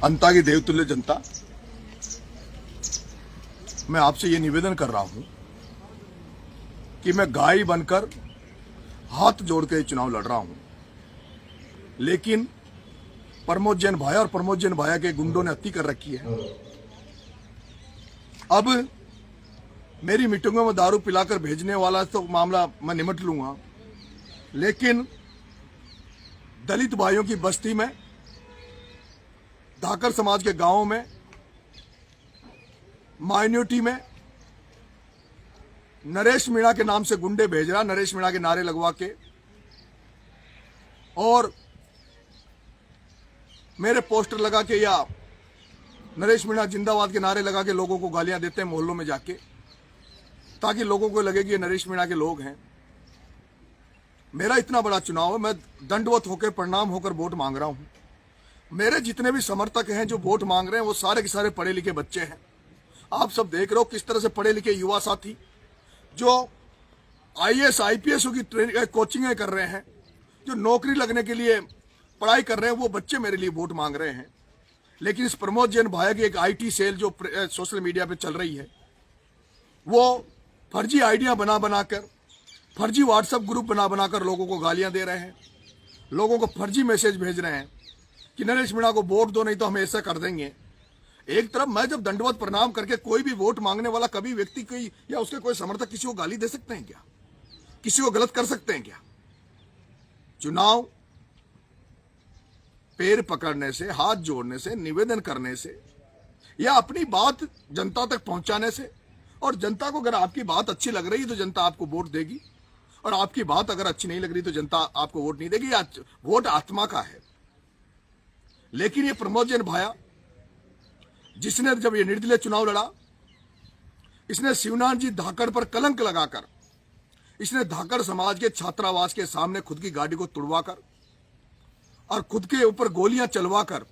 अंता की देवतुल्य जनता, मैं आपसे ये निवेदन कर रहा हूं कि मैं गाय बनकर हाथ जोड़ के चुनाव लड़ रहा हूं, लेकिन प्रमोद जैन भाया और प्रमोद जैन भाया के गुंडों ने अति कर रखी है। अब मेरी मीटिंगों में दारू पिलाकर भेजने वाला तो मामला मैं निमट लूंगा, लेकिन दलित भाइयों की बस्ती में, धाकर समाज के गांवों में, माइनॉरिटी में नरेश मीणा के नाम से गुंडे भेज रहा, नरेश मीणा के नारे लगवा के, और मेरे पोस्टर लगा के या नरेश मीणा जिंदाबाद के नारे लगा के लोगों को गालियां देते हैं मोहल्लों में जाके, ताकि लोगों को लगे कि ये नरेश मीणा के लोग हैं। मेरा इतना बड़ा चुनाव है, मैं दंडवत होकर प्रणाम होकर वोट मांग रहा हूं। मेरे जितने भी समर्थक हैं जो वोट मांग रहे हैं वो सारे के सारे पढ़े लिखे बच्चे हैं। आप सब देख रहे हो किस तरह से पढ़े लिखे युवा साथी जो आईएएस आईपीएस की कोचिंगें कर रहे हैं, जो नौकरी लगने के लिए पढ़ाई कर रहे हैं, वो बच्चे मेरे लिए वोट मांग रहे हैं। लेकिन इस प्रमोद जैन भाया की एक आईटी सेल जो सोशल मीडिया पे चल रही है, वो फर्जी आइडिया बना बनाकर, फर्जी व्हाट्सएप ग्रुप बना बनाकर लोगों को गालियां दे रहे हैं, लोगों को फर्जी मैसेज भेज रहे हैं कि नरेश मीणा को वोट दो नहीं तो हम ऐसा कर देंगे। एक तरफ मैं जब दंडवत प्रणाम करके कोई भी वोट मांगने वाला कभी व्यक्ति कोई या उसके कोई समर्थक किसी को गाली दे सकते हैं क्या? किसी को गलत कर सकते हैं क्या? चुनाव पैर पकड़ने से, हाथ जोड़ने से, निवेदन करने से या अपनी बात जनता तक पहुंचाने से, और जनता को अगर आपकी बात अच्छी लग रही है तो जनता आपको वोट देगी, और आपकी बात अगर अच्छी नहीं लग रही तो जनता आपको वोट नहीं देगी। वोट आत्मा का है। लेकिन ये प्रमोद जैन भाया, जिसने जब ये निर्दलीय चुनाव लड़ा, इसने शिवनाथ जी धाकड़ पर कलंक लगाकर, इसने धाकड़ समाज के छात्रावास के सामने खुद की गाड़ी को तुड़वाकर और खुद के ऊपर गोलियां चलवाकर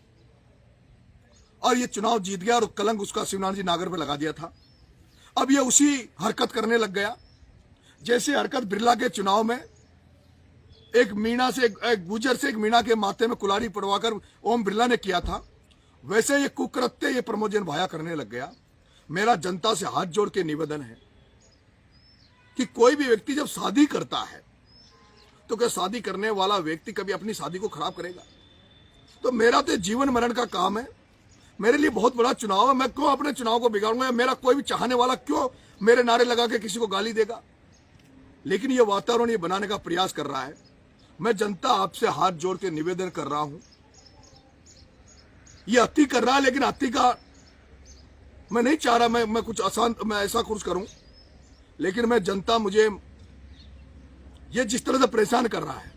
और ये चुनाव जीत गया, और कलंक उसका शिवनाथ जी नागर पे लगा दिया था। अब ये उसी हरकत करने लग गया जैसे हरकत बिरला के चुनाव में एक मीणा से, एक गुजर से एक मीणा के माथे में कुल्हाड़ी पड़वाकर ओम बिरला ने किया था। वैसे ये कुकृत्य ये प्रमोद जैन भाया करने लग गया। मेरा जनता से हाथ जोड़ के निवेदन है कि कोई भी व्यक्ति जब शादी करता है तो क्या शादी करने वाला व्यक्ति कभी अपनी शादी को खराब करेगा? तो मेरा तो जीवन मरण का काम है, मेरे लिए बहुत बड़ा चुनाव है। मैं क्यों अपने चुनाव को बिगाड़ूंगा? मेरा कोई भी चाहने वाला क्यों मेरे नारे लगा के किसी को गाली देगा? लेकिन ये वातावरण ये बनाने का प्रयास कर रहा है। मैं जनता आपसे हाथ जोड़ के निवेदन कर रहा हूं, ये अति कर रहा है, लेकिन अति का मैं नहीं चाह रहा मैं कुछ आसान मैं ऐसा कुछ करूं, लेकिन मैं जनता मुझे ये जिस तरह से परेशान कर रहा है,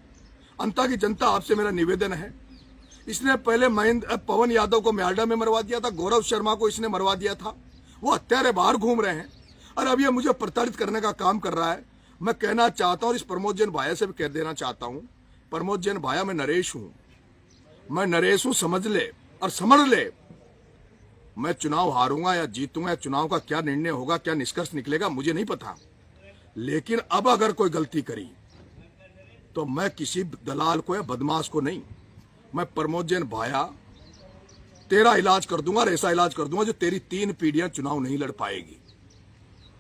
अंता की जनता आपसे मेरा निवेदन है। इसने पहले पवन यादव को म्यालडा में मरवा दिया था, गौरव शर्मा को इसने मरवा दिया था, वो हत्यारे बाहर घूम रहे हैं, और अब ये मुझे प्रताड़ित करने का काम कर रहा है। मैं कहना चाहता हूं, इस प्रमोद जैन भाया से भी कह देना चाहता हूं, प्रमोद जैन भाया मैं नरेश हूं, मैं नरेश हूं, समझ ले और समझ ले। मैं चुनाव हारूंगा या जीतूंगा, या चुनाव का क्या निर्णय होगा, क्या निष्कर्ष निकलेगा, मुझे नहीं पता। लेकिन अब अगर कोई गलती करी तो मैं किसी दलाल को या बदमाश को नहीं, मैं प्रमोद जैन भाया तेरा इलाज कर दूंगा और ऐसा इलाज कर दूंगा जो तेरी 3 पीढ़ियां चुनाव नहीं लड़ पाएगी।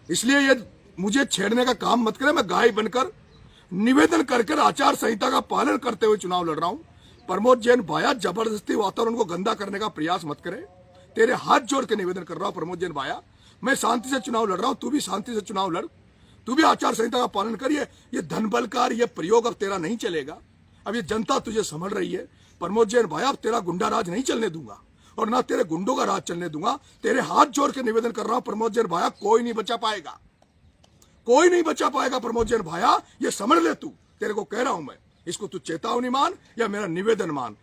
इसलिए ये मुझे छेड़ने का काम मत करे। मैं गाय बनकर निवेदन करके आचार संहिता का पालन करते हुए चुनाव लड़ रहा हूं। प्रमोद जैन भाया जबरदस्ती वातावरण को गंदा करने का प्रयास मत करे। तेरे हाथ जोड़ के निवेदन कर रहा हूं प्रमोद जैन भाया, मैं शांति से चुनाव लड़ रहा हूं, तू भी शांति से चुनाव लड़, तू भी आचार संहिता का पालन करिए। ये धन बलकार ये प्रयोग अब तेरा नहीं चलेगा। अब ये जनता तुझे समझ रही है। प्रमोद जैन भाया, अब तेरा गुंडा राज नहीं चलने दूंगा और ना तेरे गुंडों का राज चलने दूंगा। तेरे हाथ जोड़ के निवेदन कर रहा हूं प्रमोद जैन भाया, कोई नहीं बचा पाएगा, कोई नहीं बचा पाएगा प्रमोद जैन भाया, ये समझ ले तू। तेरे को कह रहा हूं मैं, इसको तू चेतावनी मान या मेरा निवेदन मान।